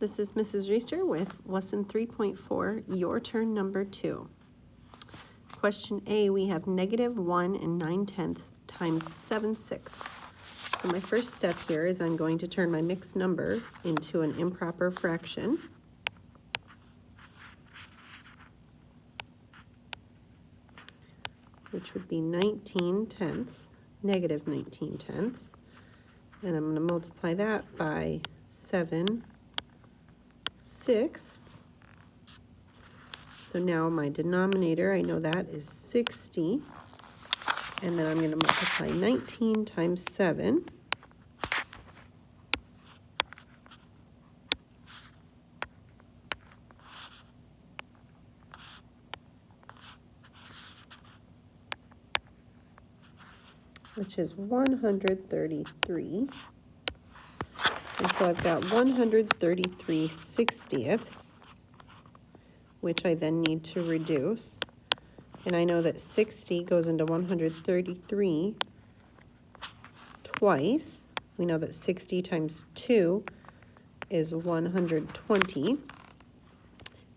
This is Mrs. Reister with Lesson 3.4, Your Turn number 2. Question A, we have negative 1 and 9/10 times 7/6. So my first step here is I'm going to turn my mixed number into an improper fraction. Which would be 19/10, negative 19/10. And I'm going to multiply that by 7/6. So now my denominator, I know that is 60. And then I'm going to multiply 19 times 7. Which is 133. And so I've got 133/60ths, which I then need to reduce. And I know that 60 goes into 133 twice. We know that 60 times 2 is 120.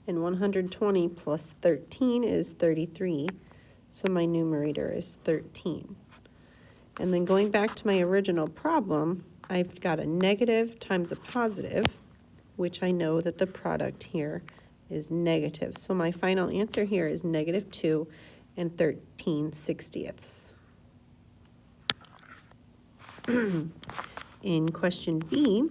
And 120 plus 13 is 33. So my numerator is 13. And then going back to my original problem, I've got a negative times a positive, which I know that the product here is negative. So my final answer here is negative 2 and 13/60ths. In question B,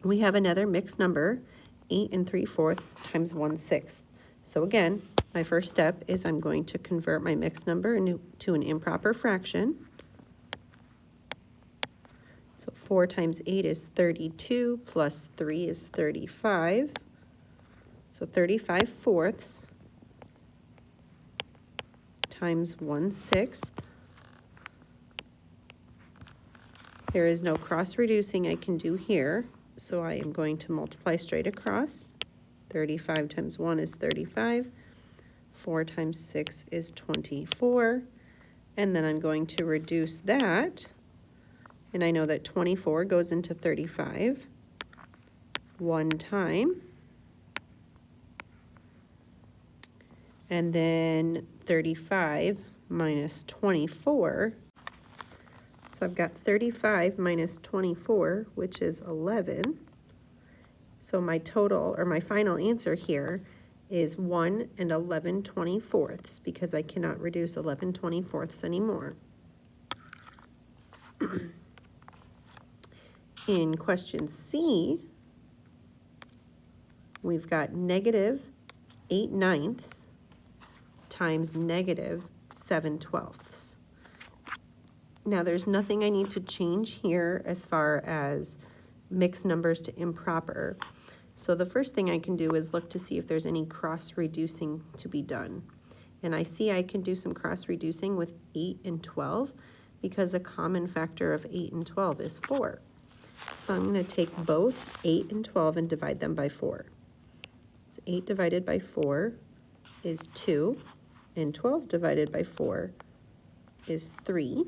we have another mixed number, 8 3/4 times 1/6. So again, my first step is I'm going to convert my mixed number into an improper fraction. So 4 times 8 is 32, plus 3 is 35. So 35/4 times 1/6. There is no cross reducing I can do here, so I am going to multiply straight across. 35 times 1 is 35. 4 times 6 is 24. And then I'm going to reduce that. And I know that 24 goes into 35 one time. And then 35 minus 24. So I've got 35 minus 24, which is 11. So my total, or my final answer here, is 1 11/24, because I cannot reduce 11/24 anymore. In question C, we've got negative 8/9 times negative 7/12. Now there's nothing I need to change here as far as mixed numbers to improper. So the first thing I can do is look to see if there's any cross reducing to be done. And I see I can do some cross reducing with 8 and 12 because a common factor of 8 and 12 is 4. So I'm going to take both 8 and 12 and divide them by 4. So 8 divided by 4 is 2, and 12 divided by 4 is 3.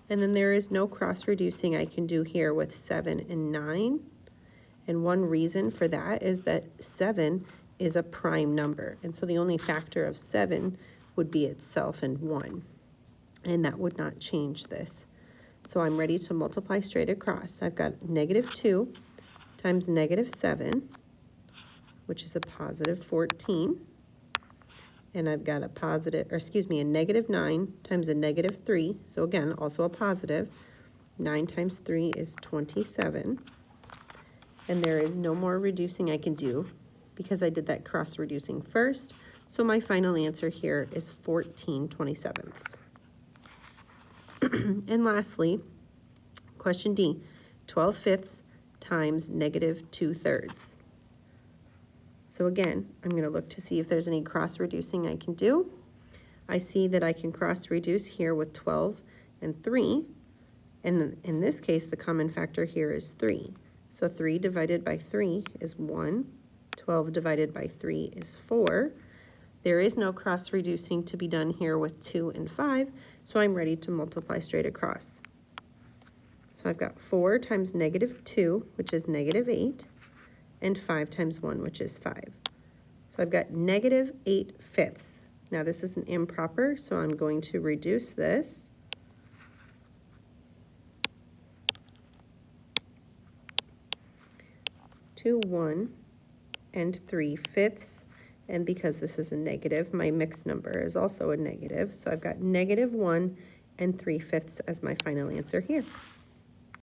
And then there is no cross reducing I can do here with 7 and 9. And one reason for that is that 7 is a prime number. And so the only factor of 7 would be itself and 1. And that would not change this. So I'm ready to multiply straight across. I've got negative 2 times negative 7, which is a positive 14. And I've got a negative 9 times a negative 3. So again, also a positive. 9 times 3 is 27. And there is no more reducing I can do because I did that cross reducing first. So my final answer here is 14/27. And lastly, question D, 12/5 times negative 2/3. So again, I'm going to look to see if there's any cross reducing I can do. I see that I can cross reduce here with 12 and 3. And in this case, the common factor here is 3. So 3 divided by 3 is 1. 12 divided by 3 is 4. There is no cross reducing to be done here with 2 and 5, so I'm ready to multiply straight across. So I've got 4 times negative 2, which is negative 8, and 5 times 1, which is 5. So I've got negative 8/5. Now this is an improper, so I'm going to reduce this. To 1 3/5, and because this is a negative, my mixed number is also a negative, so I've got negative 1 3/5 as my final answer here.